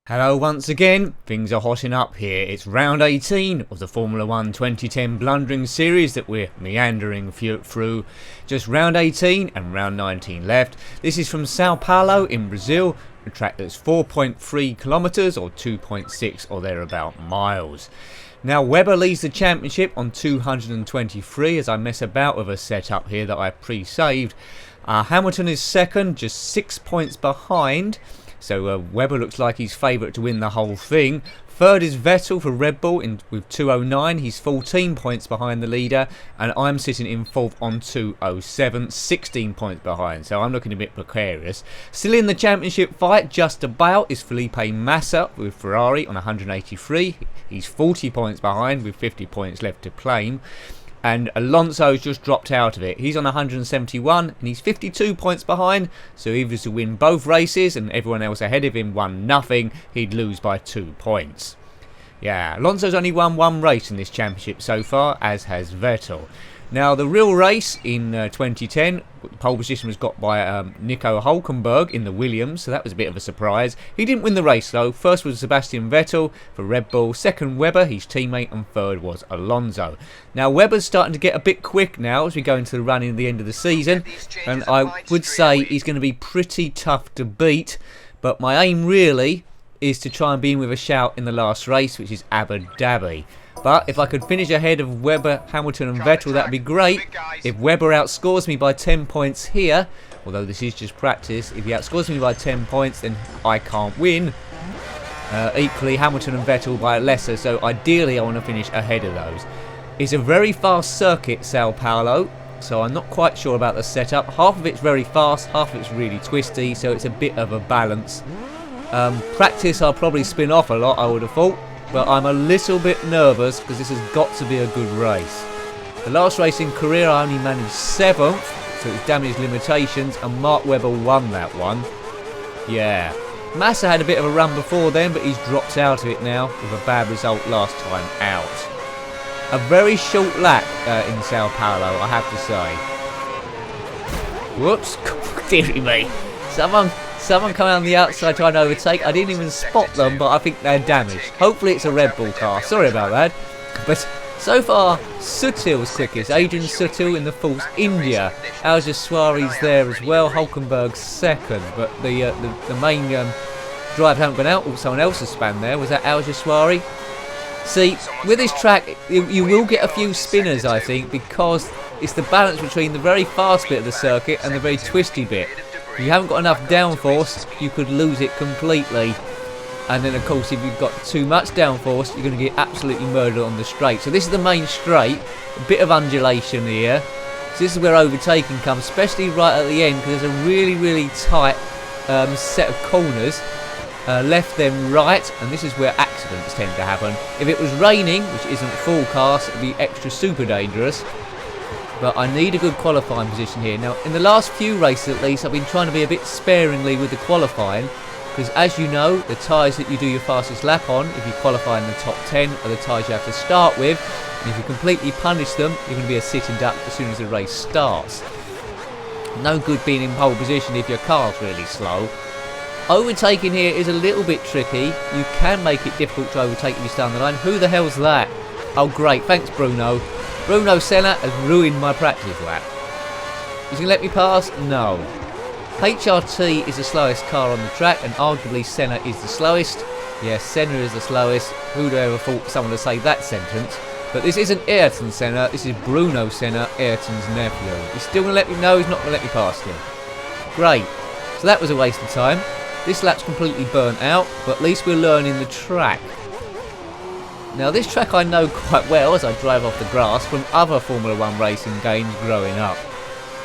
Hello once again, things are hotting up here. It's round 18 of the Formula 1 2010 Blundering series that we're meandering through. Just round 18 and round 19 left. This is from Sao Paulo in Brazil, a track that's 4.3 kilometres or 2.6 or thereabout miles. Now Webber leads the championship on 223 as I mess about with a setup here that I pre-saved. Hamilton is second, just 6 points behind. So Webber looks like he's favourite to win the whole thing. Third is Vettel for RedBull with 209. He's 14 points behind the leader. And I'm sitting in fourth on 207, 16 points behind. So I'm looking a bit precarious. Still in the championship fight, just about, is Felipe Massa with Ferrari on 183. He's 40 points behind with 50 points left to claim. And Alonso's just dropped out of it. He's on 171 and he's 52 points behind. So if he was to win both races and everyone else ahead of him won nothing, he'd lose by 2 points. Yeah, Alonso's only won one race in this championship so far, as has Vettel. Now the real race in 2010, pole position was got by Nico Hülkenberg in the Williams, so that was a bit of a surprise. He didn't win the race though. First was Sebastian Vettel for Red Bull, second Webber, his teammate, and third was Alonso. Now Webber's starting to get a bit quick now as we go into the run in the end of the season, and I would say he's going to be pretty tough to beat, but my aim really is to try and be in with a shout in the last race, which is Abu Dhabi. But if I could finish ahead of Webber, Hamilton and Vettel, that'd be great. If Webber outscores me by 10 points here, although this is just practice, if he outscores me by 10 points, then I can't win. Equally, Hamilton and Vettel by lesser, so ideally I want to finish ahead of those. It's a very fast circuit, Sao Paulo, so I'm not quite sure about the setup. Half of it's very fast, half of it's really twisty, so it's a bit of a balance. Practice I'll probably spin off a lot, I would have thought. But I'm a little bit nervous because this has got to be a good race. The last race in career I only managed 7th, so it's damaged limitations, and Mark Webber won that one. Yeah. Massa had a bit of a run before then, but he's dropped out of it now with a bad result last time out. A very short lap in Sao Paulo, I have to say. Whoops, dearie me. Someone coming on the outside trying to overtake. I didn't even spot them, but I think they're damaged. Hopefully it's a Red Bull car. Sorry about that. But so far, Sutil's quickest. Adrian Sutil in the Force India. Al Jaswari's there as well. Hülkenberg's second. But the main drive hadn't gone out. Someone else's span there. Was that Al Jaswari? See, with this track, you will get a few spinners, I think, because it's the balance between the very fast bit of the circuit and the very twisty bit. If you haven't got enough downforce, you could lose it completely. And then, of course, if you've got too much downforce, you're going to get absolutely murdered on the straight. So this is the main straight. A bit of undulation here. So this is where overtaking comes, especially right at the end, because there's a really, really tight set of corners. Left, then right. And this is where accidents tend to happen. If it was raining, which isn't forecast, it would be extra super dangerous. But I need a good qualifying position here. Now, in the last few races at least, I've been trying to be a bit sparingly with the qualifying. Because as you know, the tyres that you do your fastest lap on, if you qualify in the top 10, are the tyres you have to start with. And if you completely punish them, you're going to be a sitting duck as soon as the race starts. No good being in pole position if your car's really slow. Overtaking here is a little bit tricky. You can make it difficult to overtake if you stay on the line. Who the hell's that? Oh great, thanks Bruno. Bruno Senna has ruined my practice lap. Is he going to let me pass? No. HRT is the slowest car on the track, and arguably Senna is the slowest. Yes, Senna is the slowest. Who'd ever thought someone would say that sentence? But this isn't Ayrton Senna, this is Bruno Senna, Ayrton's nephew. He's still going to let me know, he's not going to let me past him. Great. So that was a waste of time. This lap's completely burnt out, but at least we're learning the track. Now this track I know quite well as I drive off the grass from other Formula 1 racing games growing up.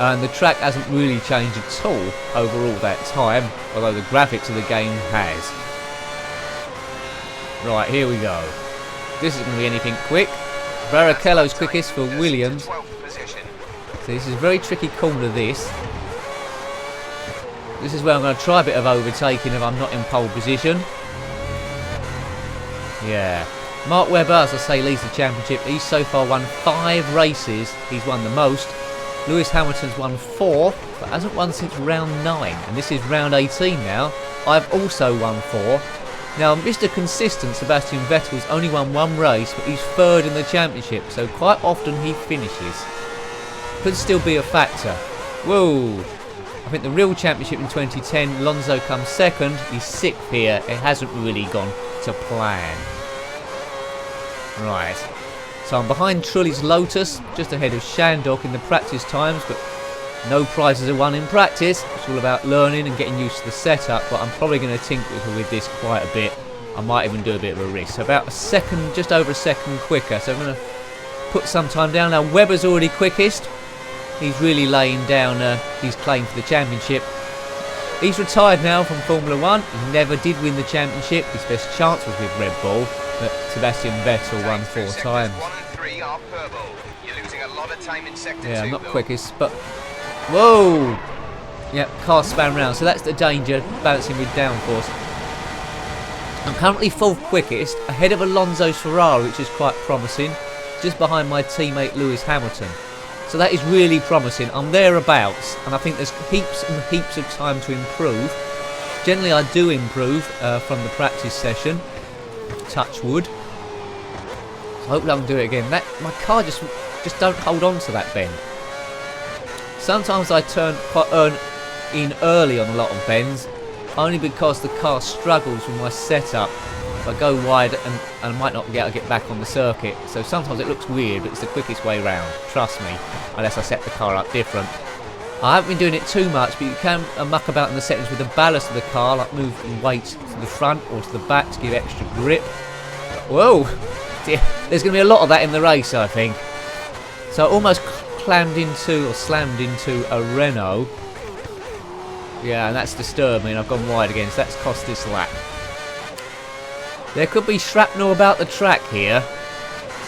And the track hasn't really changed at all over all that time, although the graphics of the game has. Right, here we go. This isn't going to be anything quick. Barrichello's quickest for Williams. So this is a very tricky corner, this. This is where I'm going to try a bit of overtaking if I'm not in pole position. Yeah. Mark Webber, as I say, leads the championship. He's so far won 5 races. He's won the most. Lewis Hamilton's won 4, but hasn't won since round 9. And this is round 18 now. I've also won 4. Now, Mr. Consistent, Sebastian Vettel's only won 1 race, but he's 3rd in the championship. So quite often he finishes. Could still be a factor. Whoa. I think the real championship in 2010, Alonso comes 2nd. He's 6th here. It hasn't really gone to plan. Right. So I'm behind Trulli's Lotus, just ahead of Shandok in the practice times, but no prizes are won in practice. It's all about learning and getting used to the setup, but I'm probably going to tinker with this quite a bit. I might even do a bit of a risk. So about a second, just over a second quicker. So I'm going to put some time down. Now Webber's already quickest. He's really laying down his claim for the championship. He's retired now from Formula 1. He never did win the championship. His best chance was with RedBull, but Sebastian Vettel won 4 times. Yeah, I'm not quickest, but... Whoa! Yep, car span round, so that's the danger, balancing with downforce. I'm currently 4th quickest, ahead of Alonso's Ferrari, which is quite promising, just behind my teammate Lewis Hamilton. So that is really promising. I'm thereabouts, and I think there's heaps and heaps of time to improve. Generally, I do improve from the practice session. Touch wood. So hopefully I can do it again. My car just don't hold on to that bend. Sometimes I turn quite in early on a lot of bends, only because the car struggles with my setup. If I go wide and I might not be able to get back on the circuit. So sometimes it looks weird, but it's the quickest way round. Trust me, unless I set the car up different. I haven't been doing it too much, but you can muck about in the settings with the ballast of the car, like moving weight to the front or to the back to give extra grip. Whoa! There's going to be a lot of that in the race, I think. So I almost slammed into a Renault. Yeah, and that's disturbed me, and I've gone wide again, so that's cost this lap. There could be shrapnel about the track here.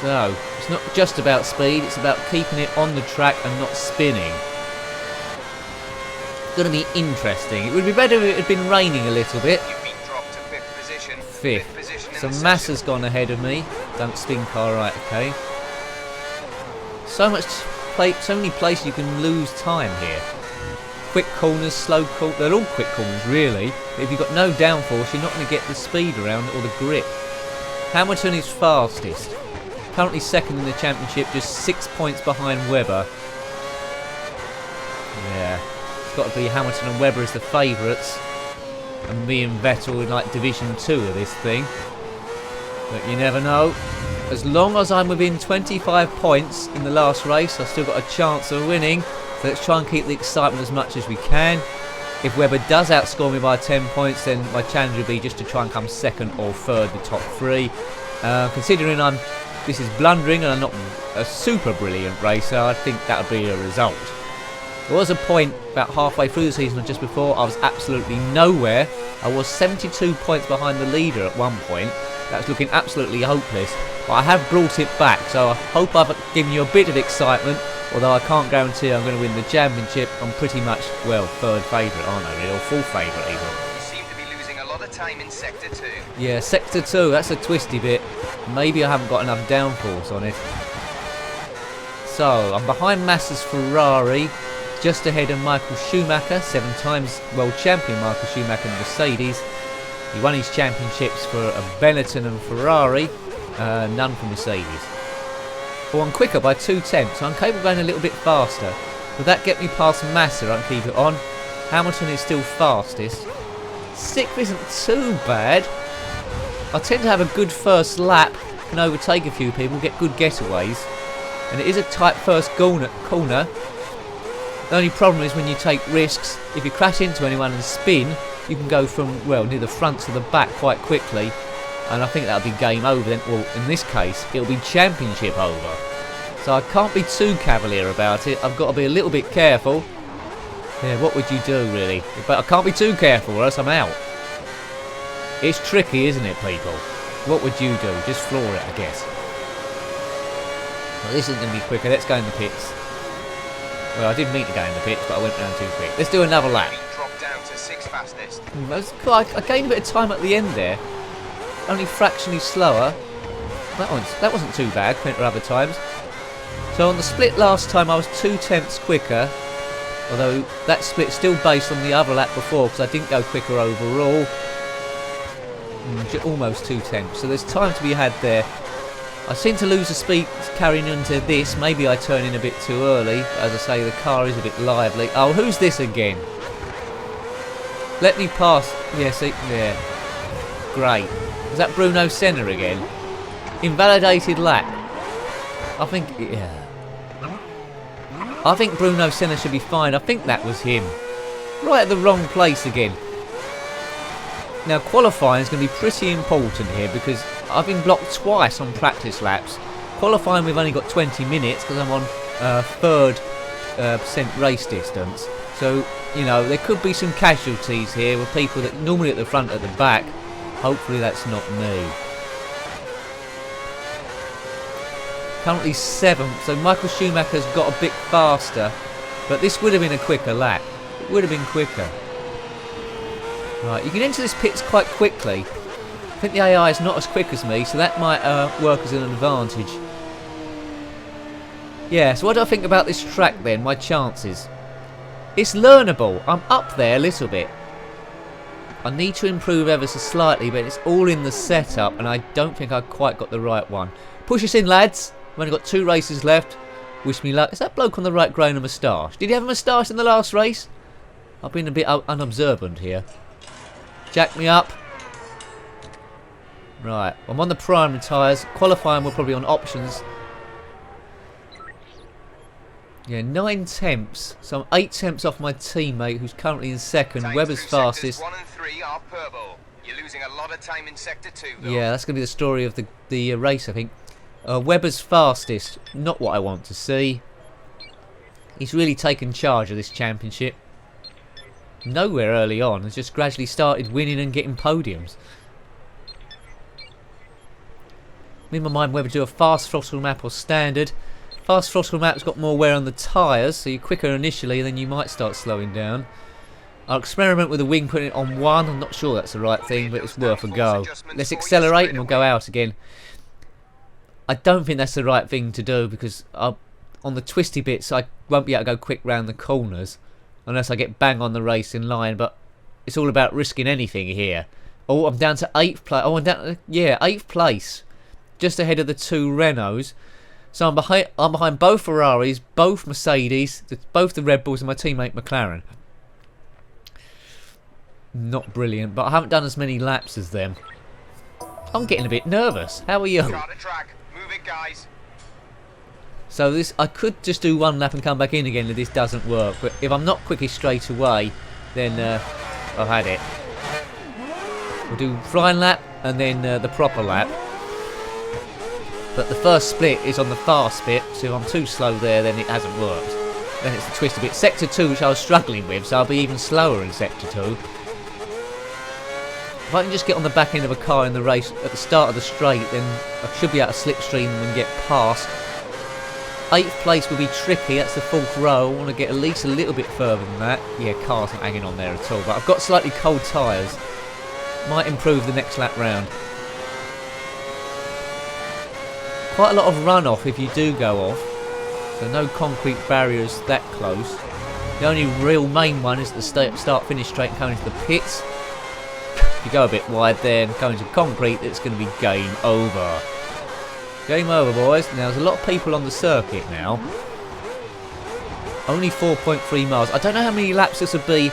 So, it's not just about speed, it's about keeping it on the track and not spinning. It's going to be interesting. It would be better if it had been raining a little bit. Fifth. So Massa's gone ahead of me. Don't spin car right, okay. So many places you can lose time here. Quick corners, slow corners, they're all quick corners really. But if you've got no downforce, you're not going to get the speed around or the grip. Hamilton is fastest. Currently 2nd in the championship, just 6 points behind Webber. Yeah, it's got to be Hamilton and Webber as the favourites. And me and Vettel in like Division 2 of this thing. But you never know. As long as I'm within 25 points in the last race, I've still got a chance of winning. So let's try and keep the excitement as much as we can. If Webber does outscore me by 10 points, then my challenge will be just to try and come 2nd or 3rd, the top 3. Considering this is blundering and I'm not a super brilliant racer, I think that would be a result. There was a point about halfway through the season or just before, I was absolutely nowhere. I was 72 points behind the leader at one point. That was looking absolutely hopeless. But I have brought it back, so I hope I've given you a bit of excitement. Although I can't guarantee I'm going to win the championship. I'm pretty much, well, 3rd favourite, aren't I, really? Or 4th favourite even. You seem to be losing a lot of time in Sector 2. Yeah, Sector 2, that's a twisty bit. Maybe I haven't got enough downforce on it. So, I'm behind Massa's Ferrari. Just ahead of Michael Schumacher, 7 times world champion Michael Schumacher in Mercedes. He won his championships for Benetton and Ferrari, none for Mercedes. Well, I'm quicker by 2/10, so I'm capable of going a little bit faster. Will that get me past Massa? I can keep it on. Hamilton is still fastest. 6th isn't too bad. I tend to have a good first lap, can overtake a few people, get good getaways. And it is a tight first corner. The only problem is when you take risks, if you crash into anyone and spin, you can go from, well, near the front to the back quite quickly. And I think that'll be game over then. Well, in this case, it'll be championship over. So I can't be too cavalier about it. I've got to be a little bit careful. Yeah, what would you do, really? But I can't be too careful or else I'm out. It's tricky, isn't it, people? What would you do? Just floor it, I guess. Well, this isn't going to be quicker. Let's go in the pits. Well, I didn't mean to go in the pits, but I went round too quick. Let's do another lap. down to 6th fastest. I gained a bit of time at the end there. Only fractionally slower. That wasn't too bad compared to other times. So on the split last time I was 2/10 quicker. Although that split's still based on the other lap before because I didn't go quicker overall. Almost 2/10. So there's time to be had there. I seem to lose the speed carrying into this. Maybe I turn in a bit too early. But as I say, the car is a bit lively. Oh, who's this again? Let me pass. Yes, yeah. Great. Is that Bruno Senna again? Invalidated lap. I think, yeah. I think Bruno Senna should be fine. I think that was him. Right at the wrong place again. Now qualifying is going to be pretty important here because I've been blocked twice on practice laps. Qualifying we've only got 20 minutes because I'm on 3rd percent race distance. So, you know, there could be some casualties here with people that normally at the front at the back. Hopefully that's not me. Currently 7th, so Michael Schumacher's got a bit faster. But this would have been a quicker lap. It would have been quicker. Right, you can enter this pits quite quickly. I think the AI is not as quick as me, so that might work as an advantage. Yeah, so what do I think about this track then? My chances. It's learnable. I'm up there a little bit. I need to improve ever so slightly, but it's all in the setup, and I don't think I quite got the right one. Push us in, lads. I've only got 2 races left. Wish me luck. Is that bloke on the right growing a moustache? Did he have a moustache in the last race? I've been a bit unobservant here. Jack me up. Right, I'm on the primary tyres. Qualifying we're probably on options. Yeah, 9/10. So I'm 8/10 off my teammate who's currently in 2nd. Webber's fastest. 1 and 3 are purple. You're losing a lot of time in sector 2 though. Yeah, that's going to be the story of the race, I think. Webber's fastest. Not what I want to see. He's really taken charge of this championship. Nowhere early on, has just gradually started winning and getting podiums. Me and my mind whether to do a fast throttle map or standard. Fast throttle map's got more wear on the tyres, so you're quicker initially, then you might start slowing down. I'll experiment with the wing, putting it on 1. I'm not sure that's the right thing, but it's worth a go. Let's accelerate and we'll go out again. I don't think that's the right thing to do because on the twisty bits I won't be able to go quick round the corners. Unless I get bang on the racing line, but it's all about risking anything here. Oh, I'm down to 8th place. Oh, I'm down, yeah, 8th place. Just ahead of the 2 Renaults. So I'm behind both Ferraris, both Mercedes, both the Red Bulls and my teammate McLaren. Not brilliant, but I haven't done as many laps as them. I'm getting a bit nervous. How are you? Start the track. Move it, guys. So this, I could just do 1 lap and come back in again if this doesn't work. But if I'm not quickly straight away, then I've had it. We'll do flying lap and then the proper lap. But the first split is on the fast bit, so if I'm too slow there, then it hasn't worked. Then it's the twisted bit. Sector 2, which I was struggling with, so I'll be even slower in Sector 2. If I can just get on the back end of a car in the race at the start of the straight, then I should be able to slipstream and get past. 8th place will be tricky, that's the 4th row. I want to get at least a little bit further than that. Yeah, cars aren't hanging on there at all, but I've got slightly cold tyres. Might improve the next lap round. Quite a lot of runoff if you do go off, so no concrete barriers that close. The only real main one is the start-finish straight and coming into the pits. If you go a bit wide there and go into concrete, it's going to be game over. Game over, boys. Now, there's a lot of people on the circuit now. Only 4.3 miles. I don't know how many laps this will be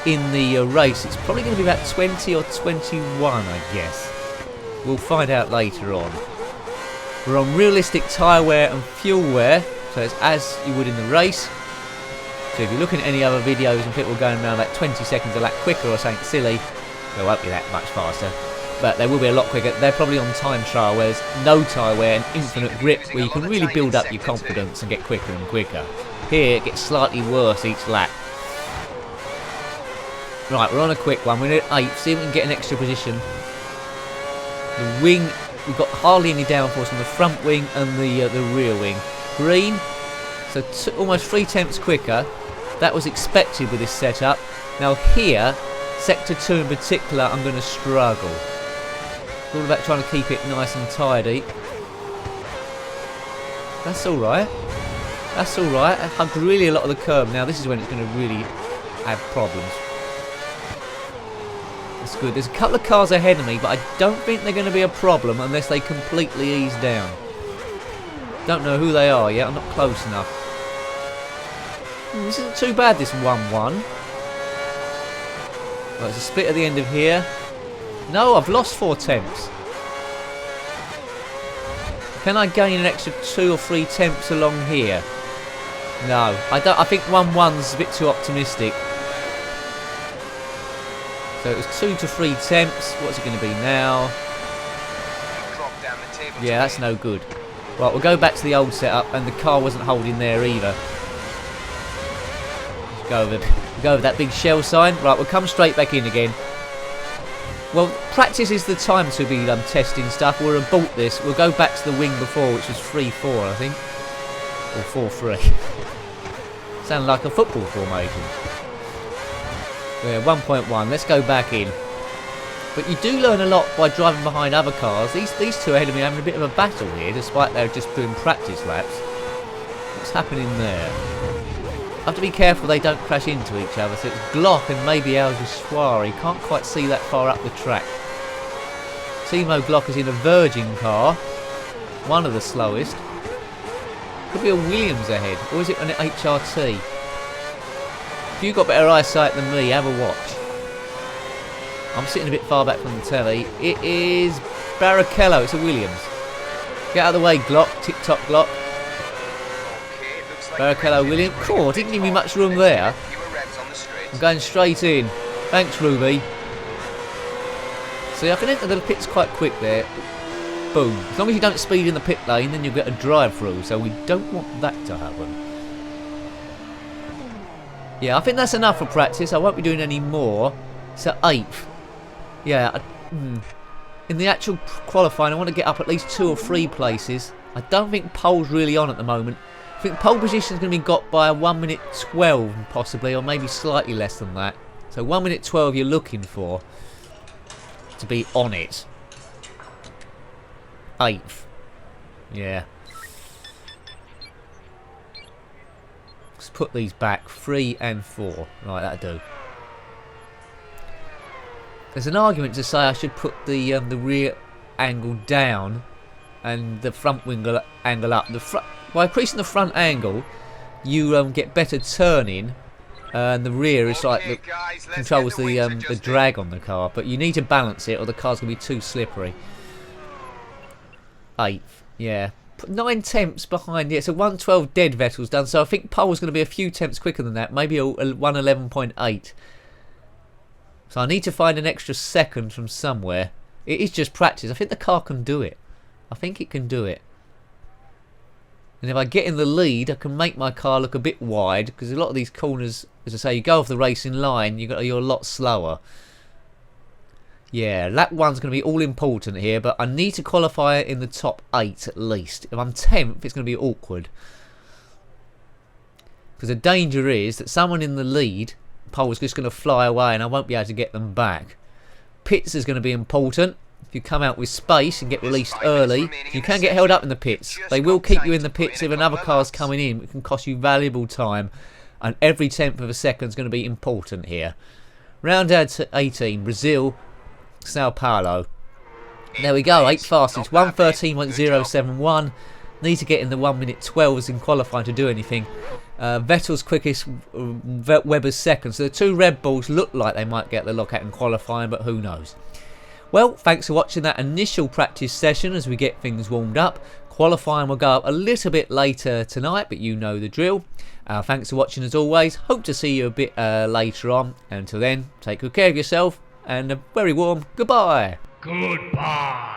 in the race. It's probably going to be about 20 or 21, I guess. We'll find out later on. We're on realistic tyre wear and fuel wear, so it's as you would in the race. So if you're looking at any other videos and people are going around like 20 seconds a lap quicker or something silly, they won't be that much faster. But they will be a lot quicker. They're probably on time trial where there's no tyre wear and infinite grip, where you can really build up your confidence and get quicker and quicker. Here it gets slightly worse each lap. Right, we're on a quick one. We're at 8th. See if we can get an extra position. The wing, we've got hardly any downforce on the front wing and the rear wing. Green, so almost 3/10 quicker. That was expected with this setup. Now here, Sector 2 in particular, I'm going to struggle. It's all about trying to keep it nice and tidy. That's alright. That's alright. I hugged really a lot of the curb. Now this is when it's going to really have problems. That's good. There's a couple of cars ahead of me, but I don't think they're going to be a problem unless they completely ease down. Don't know who they are yet. I'm not close enough. This isn't too bad, this 1-1. Right, there's a split at the end of here. No, I've lost 4 tenths. Can I gain an extra 2 or 3 tenths along here? No, I don't. I think 1-1's a bit too optimistic. So it was 2 to 3 tenths. What's it going to be now? Yeah, that's no good. Right, we'll go back to the old setup, and the car wasn't holding there either. Let's go over that big shell sign. Right, we'll come straight back in again. Well, practice is the time to be testing stuff. We'll have bought this. We'll go back to the wing before, which was 3-4, I think. Or 4-3. Sound like a football formation. Yeah, 1.1. Let's go back in. But you do learn a lot by driving behind other cars. These two ahead of me are having a bit of a battle here, despite they're just doing practice laps. What's happening there? I have to be careful they don't crash into each other. So it's Glock and maybe Al-Jashwari. Can't quite see that far up the track. Timo Glock is in a Virgin car. One of the slowest. Could be a Williams ahead. Or is it an HRT? If you've got better eyesight than me, have a watch. I'm sitting a bit far back from the telly. It is Barrichello. It's a Williams. Get out of the way, Glock. Tick-tock, Glock. Barrichello, Williams. Cool, didn't give me much room there. I'm going straight in. Thanks, Ruby. See, I can enter the pits quite quick there. Boom. As long as you don't speed in the pit lane, then you'll get a drive-through. So we don't want that to happen. Yeah, I think that's enough for practice. I won't be doing any more. So 8th. Yeah, in the actual qualifying, I want to get up at least 2 or 3 places. I don't think pole's really on at the moment. I think pole position is going to be got by a 1:12 possibly, or maybe slightly less than that. So 1:12 you're looking for to be on it. 8th. Yeah. Let's put these back. 3 and 4. Right, that'll do. There's an argument to say I should put the rear angle down and the front wing angle up. By increasing the front angle, you get better turning, and the rear is like controls the drag on the car. But you need to balance it, or the car's gonna be too slippery. 8th, yeah. 9 tenths behind. Yeah, so 1:12 dead Vettel's done. So I think pole's going to be a few tenths quicker than that. Maybe a 1:11.8. So I need to find an extra second from somewhere. It is just practice. I think the car can do it. I think it can do it. And if I get in the lead, I can make my car look a bit wide, because a lot of these corners, as I say, you go off the racing line, you're a lot slower. Yeah, lap 1's going to be all important here, but I need to qualify in the top 8 at least. If I'm 10th, it's going to be awkward. Because the danger is that someone in the lead, pole's just going to fly away and I won't be able to get them back. Pits is going to be important. If you come out with space and get released early, you can get held up in the pits. They will keep you in the pits if another car's coming in. It can cost you valuable time, and every 10th of a second is going to be important here. Round out to 18, Brazil, Sao Paulo. There we go, 8th fastest, 1:13.071. Need to get in the 1:12s in qualifying to do anything. Vettel's quickest, Webber's second. So the 2 Red Bulls look like they might get the lockout in qualifying, but who knows. Well, thanks for watching that initial practice session as we get things warmed up. Qualifying will go up a little bit later tonight, but you know the drill. Thanks for watching as always. Hope to see you a bit later on. Until then, take good care of yourself and a very warm goodbye. Goodbye.